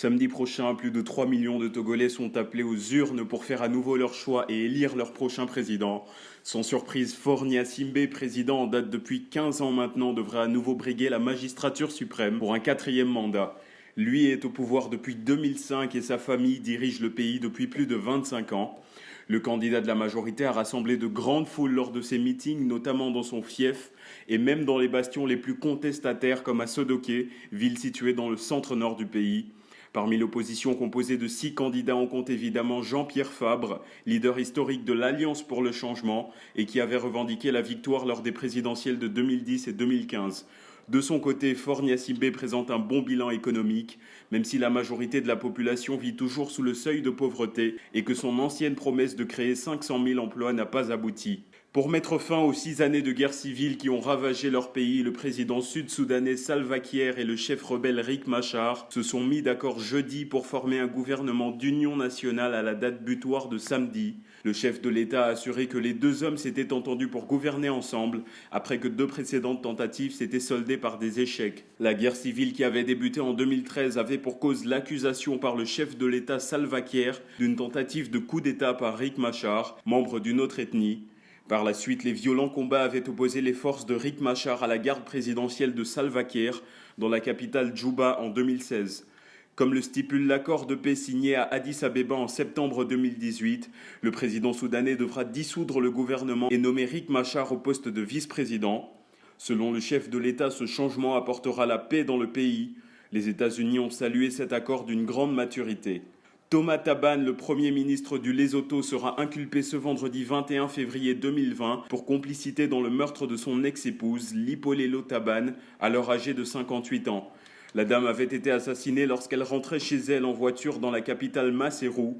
Samedi prochain, plus de 3 millions de Togolais sont appelés aux urnes pour faire à nouveau leur choix et élire leur prochain président. Sans surprise, Faure Gnassingbé, président en date depuis 15 ans maintenant, devrait à nouveau briguer la magistrature suprême pour un quatrième mandat. Lui est au pouvoir depuis 2005 et sa famille dirige le pays depuis plus de 25 ans. Le candidat de la majorité a rassemblé de grandes foules lors de ses meetings, notamment dans son fief et même dans les bastions les plus contestataires comme à Sodoké, ville située dans le centre-nord du pays. Parmi l'opposition composée de 6 candidats, on compte évidemment Jean-Pierre Fabre, leader historique de l'Alliance pour le changement et qui avait revendiqué la victoire lors des présidentielles de 2010 et 2015. De son côté, Faure Gnassingbé présente un bon bilan économique, même si la majorité de la population vit toujours sous le seuil de pauvreté et que son ancienne promesse de créer 500 000 emplois n'a pas abouti. Pour mettre fin aux 6 années de guerre civile qui ont ravagé leur pays, le président sud-soudanais Salva Kiir et le chef rebelle Riek Machar se sont mis d'accord jeudi pour former un gouvernement d'union nationale à la date butoir de samedi. Le chef de l'État a assuré que les deux hommes s'étaient entendus pour gouverner ensemble après que 2 précédentes tentatives s'étaient soldées par des échecs. La guerre civile qui avait débuté en 2013 avait pour cause l'accusation par le chef de l'État Salva Kiir d'une tentative de coup d'État par Riek Machar, membre d'une autre ethnie. Par la suite, les violents combats avaient opposé les forces de Riek Machar à la garde présidentielle de Salva Kiir dans la capitale Djouba en 2016. Comme le stipule l'accord de paix signé à Addis Abeba en septembre 2018, le président soudanais devra dissoudre le gouvernement et nommer Riek Machar au poste de vice-président. Selon le chef de l'État, ce changement apportera la paix dans le pays. Les États-Unis ont salué cet accord d'une grande maturité. Thomas Thabane, le Premier ministre du Lesotho, sera inculpé ce vendredi 21 février 2020 pour complicité dans le meurtre de son ex-épouse, Lipolelo Thabane, alors âgée de 58 ans. La dame avait été assassinée lorsqu'elle rentrait chez elle en voiture dans la capitale Maseru.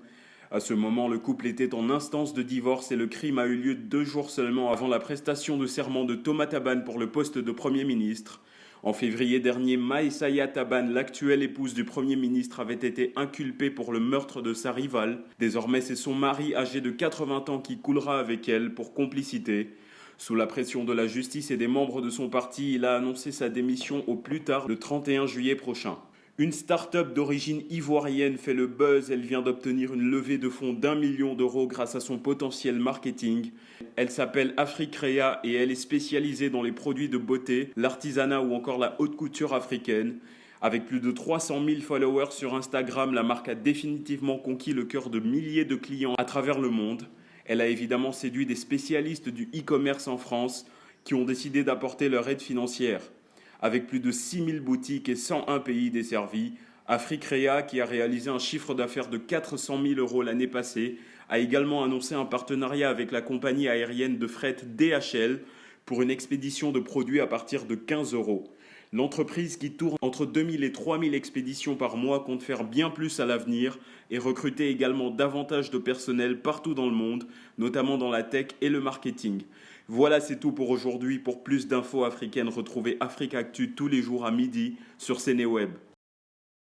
À ce moment, le couple était en instance de divorce et le crime a eu lieu 2 jours seulement avant la prestation de serment de Thomas Thabane pour le poste de Premier ministre. En février dernier, Maïsaïa Thabane, l'actuelle épouse du Premier ministre, avait été inculpée pour le meurtre de sa rivale. Désormais, c'est son mari âgé de 80 ans qui coulera avec elle pour complicité. Sous la pression de la justice et des membres de son parti, il a annoncé sa démission au plus tard le 31 juillet prochain. Une start-up d'origine ivoirienne fait le buzz. Elle vient d'obtenir une levée de fonds d'1 million d'euros grâce à son potentiel marketing. Elle s'appelle Africrea et elle est spécialisée dans les produits de beauté, l'artisanat ou encore la haute couture africaine. Avec plus de 300 000 followers sur Instagram, la marque a définitivement conquis le cœur de milliers de clients à travers le monde. Elle a évidemment séduit des spécialistes du e-commerce en France qui ont décidé d'apporter leur aide financière. Avec plus de 6 000 boutiques et 101 pays desservis, Africrea, qui a réalisé un chiffre d'affaires de 400 000 euros l'année passée, a également annoncé un partenariat avec la compagnie aérienne de fret DHL pour une expédition de produits à partir de 15 euros. L'entreprise, qui tourne entre 2 000 et 3 000 expéditions par mois, compte faire bien plus à l'avenir et recruter également davantage de personnel partout dans le monde, notamment dans la tech et le marketing. Voilà, c'est tout pour aujourd'hui. Pour plus d'infos africaines, retrouvez Afrique Actu tous les jours à midi sur CNeWeb.